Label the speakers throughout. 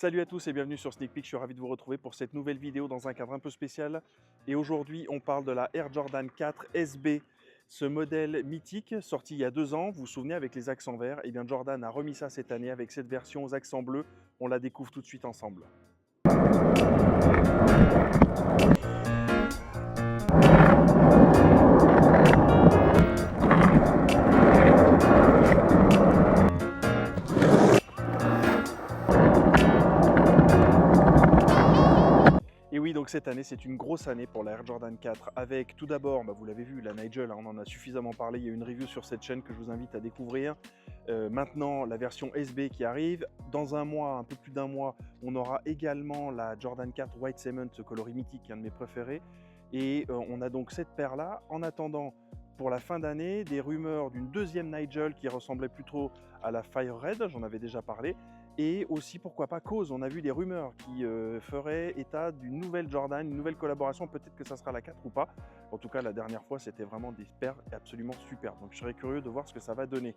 Speaker 1: Salut à tous et bienvenue sur Sneak Peek, je suis ravi de vous retrouver pour cette nouvelle vidéo dans un cadre un peu spécial. Et aujourd'hui, on parle de la Air Jordan 4 SB, ce modèle mythique sorti il y a 2 ans, vous vous souvenez, avec les accents verts. Et bien Jordan a remis ça cette année avec cette version aux accents bleus, on la découvre tout de suite ensemble. Et oui, donc cette année, c'est une grosse année pour la Air Jordan 4 avec tout d'abord, vous l'avez vu, la Nigel, on en a suffisamment parlé, il y a une review sur cette chaîne que je vous invite à découvrir. Maintenant, la version SB qui arrive. Dans un mois, un peu plus d'un mois, on aura également la Jordan 4 White Cement, ce coloris mythique, un de mes préférés. Et on a donc cette paire-là. En attendant, pour la fin d'année, des rumeurs d'une deuxième Nigel qui ressemblait plutôt à la Fire Red, j'en avais déjà parlé. Et aussi, pourquoi pas, Cause. On a vu des rumeurs qui feraient état d'une nouvelle Jordan, une nouvelle collaboration. Peut-être que ça sera la 4 ou pas. En tout cas, la dernière fois, c'était vraiment des paires absolument super. Donc, je serais curieux de voir ce que ça va donner.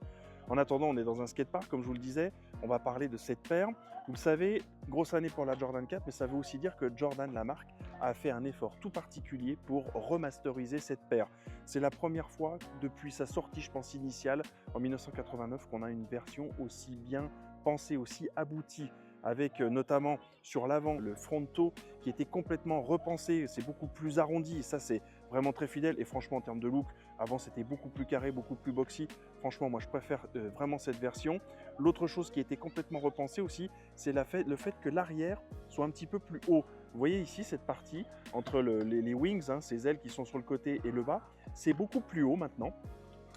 Speaker 1: En attendant, on est dans un skatepark, comme je vous le disais. On va parler de cette paire. Vous le savez, grosse année pour la Jordan 4, mais ça veut aussi dire que Jordan, la marque, a fait un effort tout particulier pour remasteriser cette paire. C'est la première fois depuis sa sortie, je pense, initiale, en 1989, qu'on a une version aussi bien pensée, aussi aboutie, avec notamment sur l'avant le front toe qui était complètement repensé, c'est beaucoup plus arrondi, et ça c'est vraiment très fidèle. Et franchement, en termes de look, avant c'était beaucoup plus carré, beaucoup plus boxy. Franchement, moi je préfère vraiment cette version. L'autre chose qui a été complètement repensée aussi, c'est le fait que l'arrière soit un petit peu plus haut. Vous voyez ici cette partie entre les wings, ces ailes qui sont sur le côté et le bas, c'est beaucoup plus haut maintenant.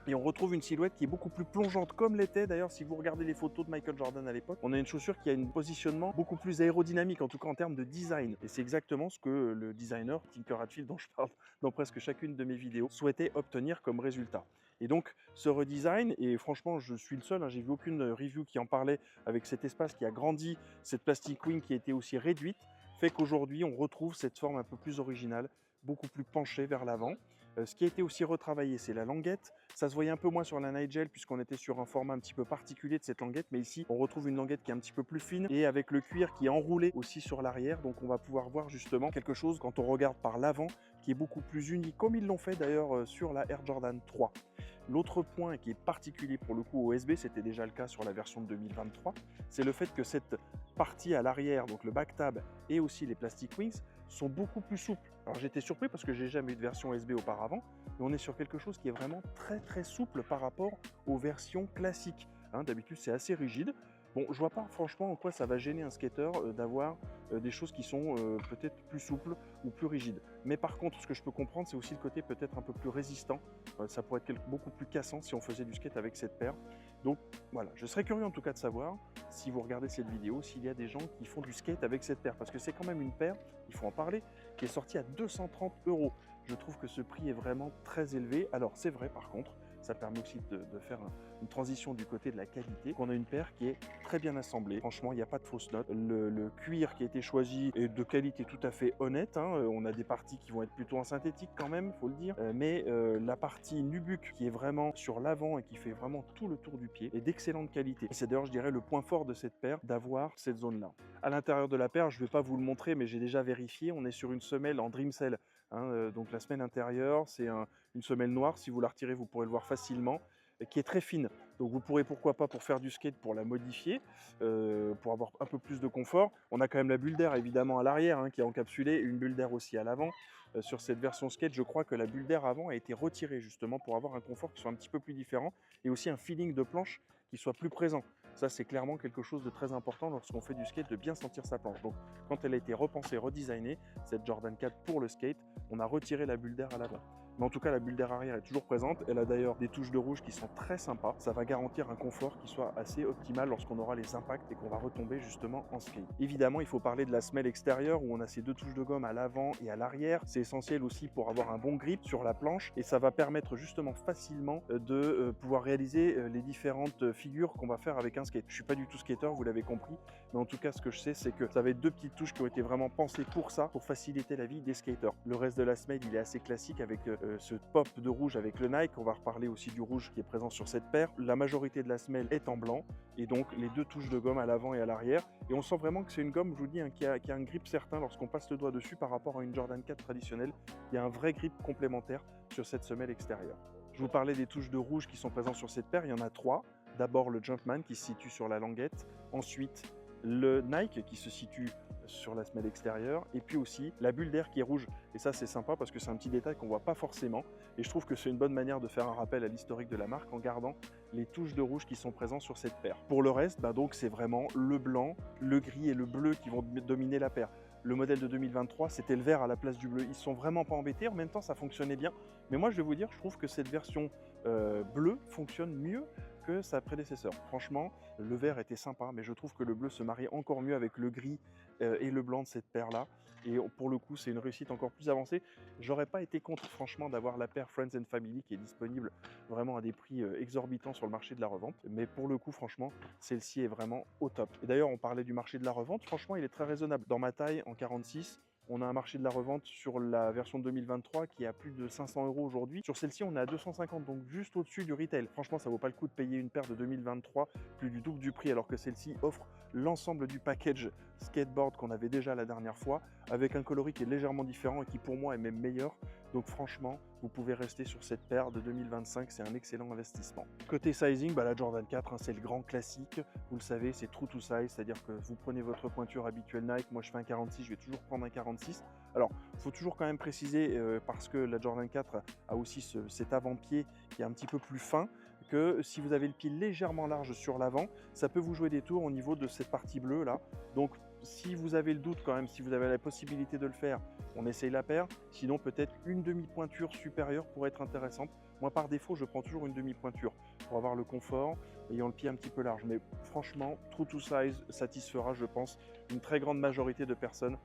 Speaker 1: Et on retrouve une silhouette qui est beaucoup plus plongeante, comme l'était d'ailleurs si vous regardez les photos de Michael Jordan à l'époque. On a une chaussure qui a un positionnement beaucoup plus aérodynamique, en tout cas en termes de design. Et c'est exactement ce que le designer Tinker Hatfield, dont je parle dans presque chacune de mes vidéos, souhaitait obtenir comme résultat. Et donc ce redesign, et franchement je suis le seul, j'ai vu aucune review qui en parlait, avec cet espace qui a grandi, cette plastic wing qui a été aussi réduite, fait qu'aujourd'hui on retrouve cette forme un peu plus originale, beaucoup plus penchée vers l'avant. Ce qui a été aussi retravaillé, c'est la languette. Ça se voyait un peu moins sur la Nigel puisqu'on était sur un format un petit peu particulier de cette languette, mais ici on retrouve une languette qui est un petit peu plus fine et avec le cuir qui est enroulé aussi sur l'arrière. Donc on va pouvoir voir justement quelque chose quand on regarde par l'avant qui est beaucoup plus uni, comme ils l'ont fait d'ailleurs sur la Air Jordan 3. L'autre point qui est particulier pour le coup au SB, c'était déjà le cas sur la version de 2023, c'est le fait que cette partie à l'arrière, donc le back tab et aussi les plastic wings, sont beaucoup plus souples. Alors j'étais surpris parce que j'ai jamais eu de version SB auparavant, mais on est sur quelque chose qui est vraiment très souple par rapport aux versions classiques. D'habitude c'est assez rigide. Bon, je vois pas franchement en quoi ça va gêner un skater d'avoir des choses qui sont peut-être plus souples ou plus rigides. Mais par contre, ce que je peux comprendre, c'est aussi le côté peut-être un peu plus résistant. Ça pourrait être beaucoup plus cassant si on faisait du skate avec cette paire. Donc voilà, je serais curieux en tout cas de savoir, si vous regardez cette vidéo, s'il y a des gens qui font du skate avec cette paire. Parce que c'est quand même une paire, il faut en parler, qui est sortie à 230 €. Je trouve que ce prix est vraiment très élevé. Alors c'est vrai par contre, ça permet aussi de faire une transition du côté de la qualité. On a une paire qui est très bien assemblée. Franchement, il n'y a pas de fausses notes. Le cuir qui a été choisi est de qualité tout à fait honnête. On a des parties qui vont être plutôt en synthétique quand même, faut le dire. Mais la partie nubuck qui est vraiment sur l'avant et qui fait vraiment tout le tour du pied est d'excellente qualité. Et c'est d'ailleurs, je dirais, le point fort de cette paire, d'avoir cette zone-là. À l'intérieur de la paire, je ne vais pas vous le montrer, mais j'ai déjà vérifié. On est sur une semelle en Dreamcell. Donc la semelle intérieure, c'est une semelle noire. Si vous la retirez, vous pourrez le voir facilement, qui est très fine. Donc vous pourrez, pourquoi pas, pour faire du skate, pour la modifier, pour avoir un peu plus de confort. On a quand même la bulle d'air évidemment à l'arrière qui est encapsulée, et une bulle d'air aussi à l'avant. Sur cette version skate, je crois que la bulle d'air avant a été retirée justement pour avoir un confort qui soit un petit peu plus différent et aussi un feeling de planche qui soit plus présent. Ça, c'est clairement quelque chose de très important lorsqu'on fait du skate, de bien sentir sa planche. Donc quand elle a été repensée, redesignée, cette Jordan 4 pour le skate, on a retiré la bulle d'air à l'avant. Mais en tout cas, la bulle d'air arrière est toujours présente. Elle a d'ailleurs des touches de rouge qui sont très sympas. Ça va garantir un confort qui soit assez optimal lorsqu'on aura les impacts et qu'on va retomber justement en skate. Évidemment, il faut parler de la semelle extérieure où on a ces 2 touches de gomme à l'avant et à l'arrière. C'est essentiel aussi pour avoir un bon grip sur la planche et ça va permettre justement facilement de pouvoir réaliser les différentes figures qu'on va faire avec un skate. Je suis pas du tout skater, vous l'avez compris, mais en tout cas, ce que je sais, c'est que ça va être 2 petites touches qui ont été vraiment pensées pour ça, pour faciliter la vie des skaters. Le reste de la semelle, il est assez classique avec ce pop de rouge avec le Nike. On va reparler aussi du rouge qui est présent sur cette paire. La majorité de la semelle est en blanc et donc les 2 touches de gomme à l'avant et à l'arrière. Et on sent vraiment que c'est une gomme, je vous dis, hein, qui a un grip certain lorsqu'on passe le doigt dessus par rapport à une Jordan 4 traditionnelle. Il y a un vrai grip complémentaire sur cette semelle extérieure. Je vous parlais des touches de rouge qui sont présentes sur cette paire. Il y en a 3. D'abord le Jumpman qui se situe sur la languette. Ensuite le Nike qui se situe sur la semelle extérieure, et puis aussi la bulle d'air qui est rouge. Et ça c'est sympa parce que c'est un petit détail qu'on voit pas forcément, et je trouve que c'est une bonne manière de faire un rappel à l'historique de la marque en gardant les touches de rouge qui sont présentes sur cette paire. Pour le reste, donc c'est vraiment le blanc, le gris et le bleu qui vont dominer la paire. Le modèle de 2023, c'était le vert à la place du bleu. Ils sont vraiment pas embêtés, en même temps ça fonctionnait bien. Mais moi je vais vous dire, je trouve que cette version bleue fonctionne mieux que sa prédécesseur. Franchement, le vert était sympa, mais je trouve que le bleu se marie encore mieux avec le gris et le blanc de cette paire-là. Et pour le coup, c'est une réussite encore plus avancée. J'aurais pas été contre, franchement, d'avoir la paire Friends and Family qui est disponible vraiment à des prix exorbitants sur le marché de la revente. Mais pour le coup, franchement, celle-ci est vraiment au top. Et d'ailleurs, on parlait du marché de la revente. Franchement, il est très raisonnable. Dans ma taille, en 46, on a un marché de la revente sur la version 2023 qui est à plus de 500 € aujourd'hui. Sur celle-ci, on est à 250, donc juste au-dessus du retail. Franchement, ça vaut pas le coup de payer une paire de 2023 plus du double du prix, alors que celle-ci offre l'ensemble du package skateboard qu'on avait déjà la dernière fois, avec un coloris qui est légèrement différent et qui pour moi est même meilleur. Donc franchement, vous pouvez rester sur cette paire de 2025, c'est un excellent investissement. Côté sizing, la Jordan 4, c'est le grand classique. Vous le savez, c'est true to size, c'est-à-dire que vous prenez votre pointure habituelle Nike. Moi, je fais un 46, je vais toujours prendre un 46. Alors, il faut toujours quand même préciser, parce que la Jordan 4 a aussi cet avant-pied qui est un petit peu plus fin, que si vous avez le pied légèrement large sur l'avant, ça peut vous jouer des tours au niveau de cette partie bleue là. Donc si vous avez le doute quand même, si vous avez la possibilité de le faire, on essaye la paire. Sinon peut-être une demi-pointure supérieure pourrait être intéressante. Moi par défaut, je prends toujours une demi-pointure pour avoir le confort, ayant le pied un petit peu large. Mais franchement, true to size satisfera, je pense, une très grande majorité de personnes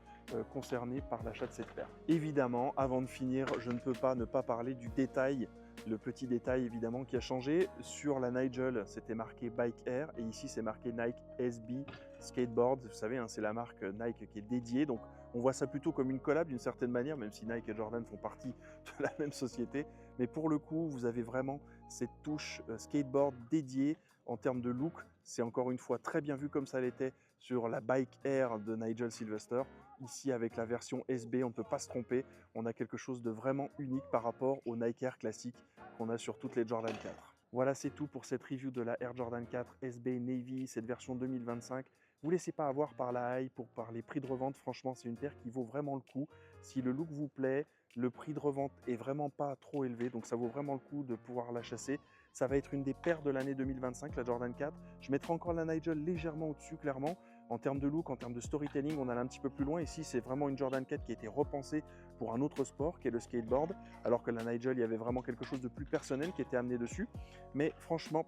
Speaker 1: concernées par l'achat de cette paire. Évidemment, avant de finir, je ne peux pas ne pas parler du détail. Le petit détail évidemment qui a changé, sur la Nigel c'était marqué Bike Air et ici c'est marqué Nike SB Skateboard. Vous savez, c'est la marque Nike qui est dédiée, donc on voit ça plutôt comme une collab d'une certaine manière, même si Nike et Jordan font partie de la même société. Mais pour le coup, vous avez vraiment cette touche skateboard dédiée en termes de look. C'est encore une fois très bien vu comme ça l'était sur la Bike Air de Nigel Sylvester. Ici, avec la version SB, on ne peut pas se tromper. On a quelque chose de vraiment unique par rapport au Nike Air classique qu'on a sur toutes les Jordan 4. Voilà, c'est tout pour cette review de la Air Jordan 4 SB Navy, cette version 2025. Vous ne laissez pas avoir par la hype ou par les prix de revente. Franchement, c'est une paire qui vaut vraiment le coup. Si le look vous plaît, le prix de revente est vraiment pas trop élevé, donc ça vaut vraiment le coup de pouvoir la chasser. Ça va être une des paires de l'année 2025, la Jordan 4. Je mettrai encore la Nigel légèrement au-dessus, clairement. En termes de look, en termes de storytelling, on allait un petit peu plus loin. Ici, c'est vraiment une Jordan 4 qui a été repensée pour un autre sport, qui est le skateboard, alors que la Nigel, il y avait vraiment quelque chose de plus personnel qui était amené dessus. Mais franchement,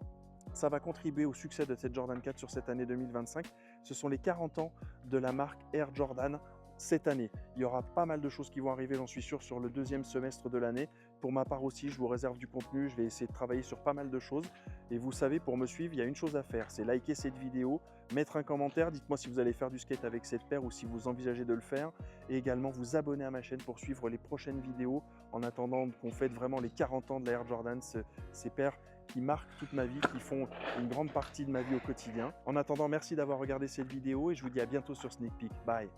Speaker 1: ça va contribuer au succès de cette Jordan 4 sur cette année 2025. Ce sont les 40 ans de la marque Air Jordan. Cette année, il y aura pas mal de choses qui vont arriver, j'en suis sûr, sur le deuxième semestre de l'année. Pour ma part aussi, je vous réserve du contenu, je vais essayer de travailler sur pas mal de choses. Et vous savez, pour me suivre, il y a une chose à faire, c'est liker cette vidéo, mettre un commentaire, dites-moi si vous allez faire du skate avec cette paire ou si vous envisagez de le faire. Et également vous abonner à ma chaîne pour suivre les prochaines vidéos en attendant qu'on fête vraiment les 40 ans de la Air Jordan, ces paires qui marquent toute ma vie, qui font une grande partie de ma vie au quotidien. En attendant, merci d'avoir regardé cette vidéo et je vous dis à bientôt sur Sneak Peek. Bye!